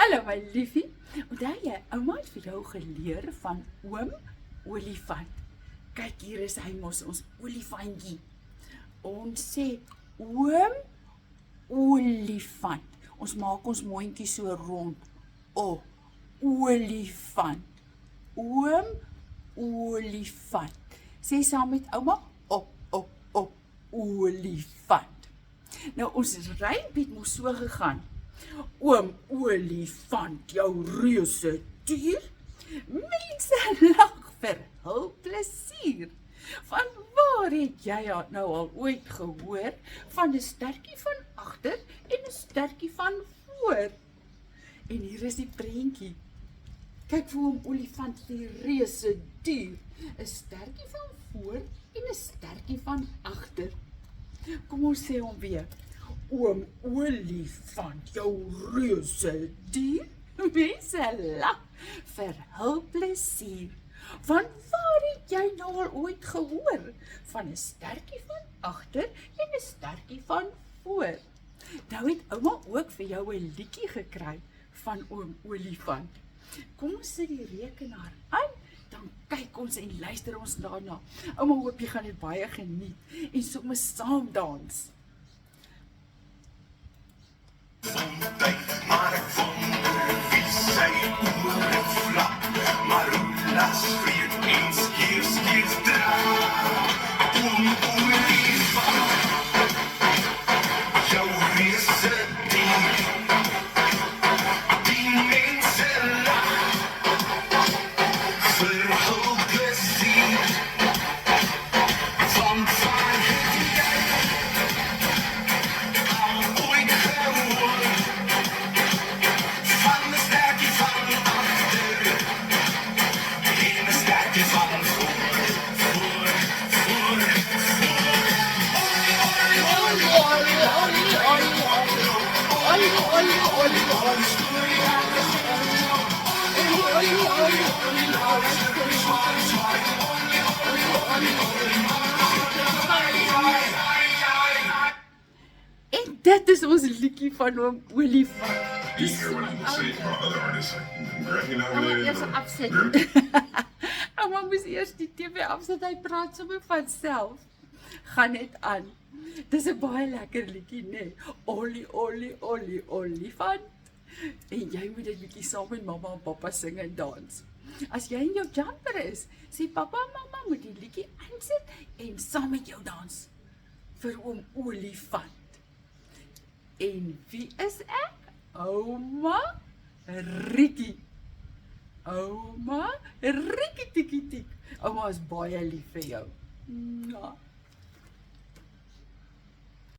Hallo my liefie, onthou jy, ouma het vir jou geleer van oom olifant. Kyk, hier is hy mos, ons olifantjie. Ons sê oom olifant. Ons maak ons mondjie so rond. O, olifant. Oom olifant. Sê saam met ouma, op, olifant. Nou ons rympie het mos so gegaan. Oom olifant, jou reuse dier. Mense lag vir hul plesier. Van waar het jy nou al ooit gehoor van 'n stertjie van agter en 'n stertjie van voor? En hier is die prentjie. Kyk vir oom olifant, die reuse dier. 'n Stertjie van voor en 'n stertjie van agter. Kom ons sê hom weer. Oom olifant, jou reuse dier. Mense lag vir hul plesier. Van waar het jy nou al ooit gehoor van 'n stertjie van agter en 'n stertjie van voor? Nou het ouma ook vir jou 'n liedjie gekry van oom olifant. Kom ons sit die rekenaar aan, dan kyk ons en luister ons daarna. Ouma hoop jy gaan dit baie geniet en sommer saam dans. Maar ek wonder wie sy oore vlak, maar hoe las vir eens keer draag. Oom olifant, jou reuse dier, die mense lag vir hul plesier. Van waar het jy al ooit gehoor van 'n stertjie van agter en 'n stertjie van voor? En dit is ons liedjie van oom olifant. Do you hear what people say about other artists like Grammy nominated Eers or afsit. Grammy? Ouma moes eers die TV afsit, hy praat sommer van self. Gaan net aan. Dis 'n baie lekker liedjie, né? Olifant. En jy moet dit bietjie saam met mamma en pappa sing en dans. As jy in jou jumper is, sê pappa en mamma moet die liedjie aansit en saam met jou dans vir oom olifant. En wie is ek? Ouma Rikkie. Ouma Rikkie tikkie tik. Ouma is baie lief vir jou. Mwah.